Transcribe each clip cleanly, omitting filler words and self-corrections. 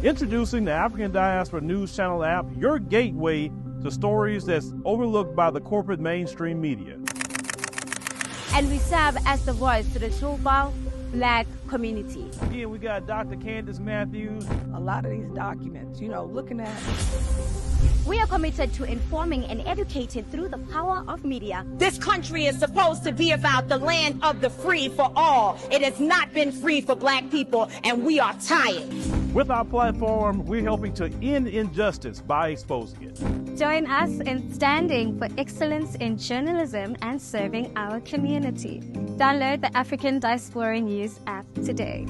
Introducing the African Diaspora News Channel app, your gateway to stories that's overlooked by the corporate mainstream media. And we serve as the voice to the Truval Black community. Again, we got Dr. Candace Matthews. A lot of these documents, looking at. We are committed to informing and educating through the power of media. This country is supposed to be about the land of the free for all. It has not been free for Black people, and we are tired. With our platform, we're helping to end injustice by exposing it. Join us in standing for excellence in journalism and serving our community. Download the African Diaspora News app today.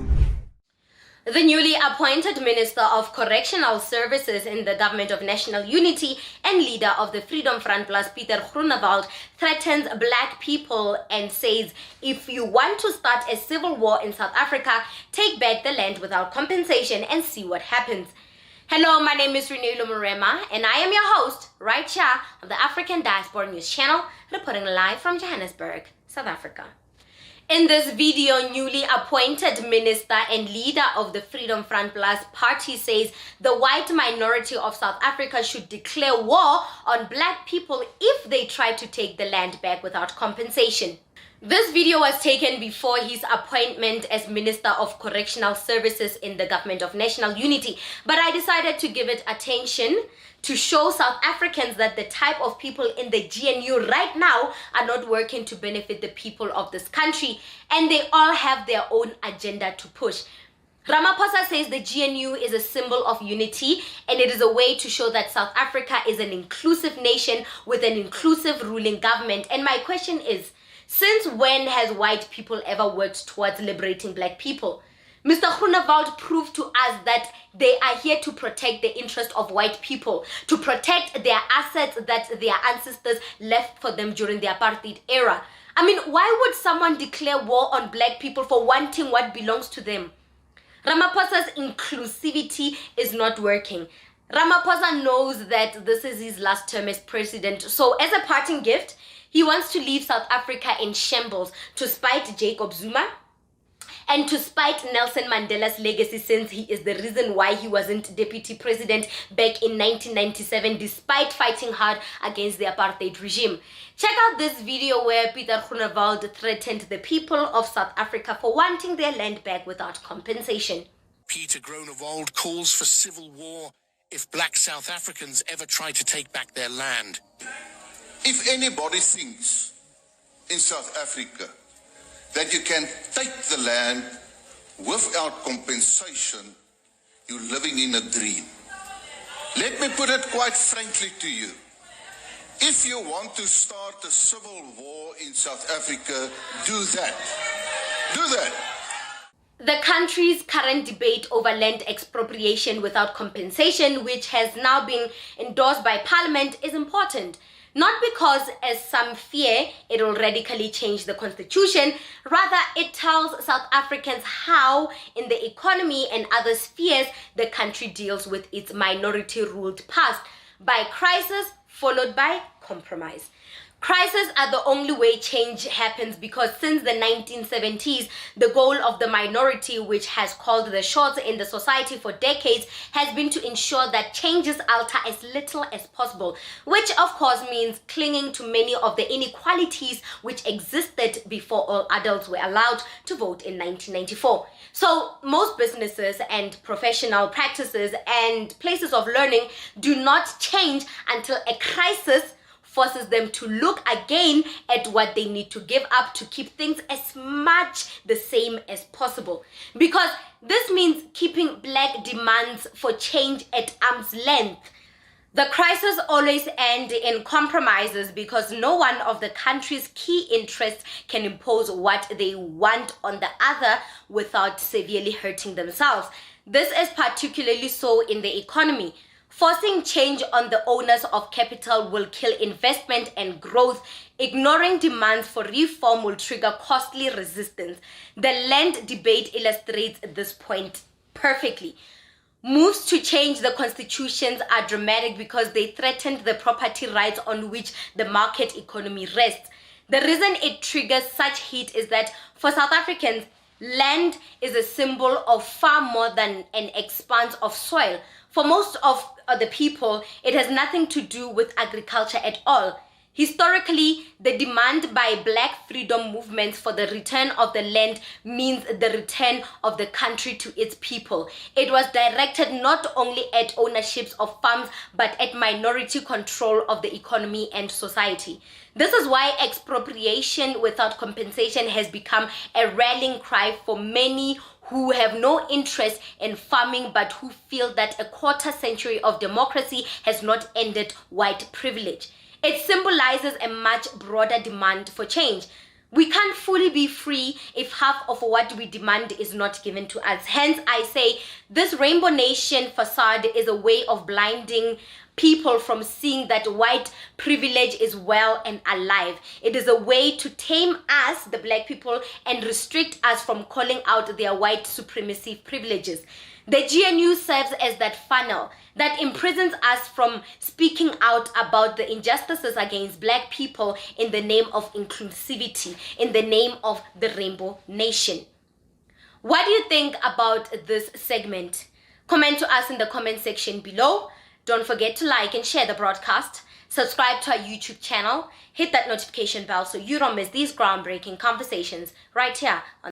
The newly appointed Minister of Correctional Services in the Government of National Unity and leader of the Freedom Front Plus, Pieter Groenewald, threatens Black people and says, if you want to start a civil war in South Africa, take back the land without compensation and see what happens. Hello, my name is Reneilwe Morema, and I am your host right here on the African Diaspora News Channel, reporting live from Johannesburg, South Africa. In this video, newly appointed minister and leader of the Freedom Front Plus party says the white minority of South Africa should declare war on Black people if they try to take the land back without compensation. This video was taken before his appointment as Minister of Correctional Services in the Government of National Unity, but I decided to give it attention to show South Africans that the type of people in the GNU right now are not working to benefit the people of this country, and they all have their own agenda to push. Ramaphosa says the GNU is a symbol of unity, and it is a way to show that South Africa is an inclusive nation with an inclusive ruling government. And my question is, since when has white people ever worked towards liberating Black people? Mr. Groenewald proved to us that they are here to protect the interest of white people, to protect their assets that their ancestors left for them during the apartheid era. I mean, why would someone declare war on Black people for wanting what belongs to them? Ramaphosa's inclusivity is not working. Ramaphosa knows that this is his last term as president, so as a parting gift, he wants to leave South Africa in shambles to spite Jacob Zuma and to spite Nelson Mandela's legacy, since he is the reason why he wasn't deputy president back in 1997 despite fighting hard against the apartheid regime. Check out this video where Pieter Groenewald threatened the people of South Africa for wanting their land back without compensation. Pieter Groenewald calls for civil war if Black South Africans ever try to take back their land. If anybody thinks in South Africa that you can take the land without compensation, you're living in a dream. Let me put it quite frankly to you. If you want to start a civil war in South Africa, do that. Do that. The country's current debate over land expropriation without compensation, which has now been endorsed by Parliament, is important. Not because, as some fear, it will radically change the constitution. Rather, it tells South Africans how, in the economy and other spheres, the country deals with its minority-ruled past, by crisis followed by compromise. Crises are the only way change happens, because since the 1970s, the goal of the minority, which has called the shots in the society for decades, has been to ensure that changes alter as little as possible, which of course means clinging to many of the inequalities which existed before all adults were allowed to vote in 1994. So most businesses and professional practices and places of learning do not change until a crisis forces them to look again at what they need to give up to keep things as much the same as possible. Because this means keeping Black demands for change at arm's length. The crises always end in compromises, because no one of the country's key interests can impose what they want on the other without severely hurting themselves. This is particularly so in the economy. Forcing change on the owners of capital will kill investment and growth. Ignoring demands for reform will trigger costly resistance. The land debate illustrates this point perfectly. Moves to change the constitutions are dramatic because they threatened the property rights on which the market economy rests. The reason it triggers such heat is that for South Africans, Land is a symbol of far more than an expanse of soil. For most of the people, it has nothing to do with agriculture at all. Historically, the demand by Black freedom movements for the return of the land means the return of the country to its people. It was directed not only at ownerships of farms, but at minority control of the economy and society. This is why expropriation without compensation has become a rallying cry for many who have no interest in farming but who feel that a quarter century of democracy has not ended white privilege. It symbolizes a much broader demand for change. We can't fully be free if half of what we demand is not given to us. Hence, I say this Rainbow Nation facade is a way of blinding people from seeing that white privilege is well and alive. It is a way to tame us, the Black people, and restrict us from calling out their white supremacy privileges. The GNU serves as that funnel that imprisons us from speaking out about the injustices against Black people in the name of inclusivity, in the name of the Rainbow Nation. What do you think about this segment? Comment to us in the comment section below. Don't forget to like and share the broadcast. Subscribe to our YouTube channel. Hit that notification bell so you don't miss these groundbreaking conversations right here on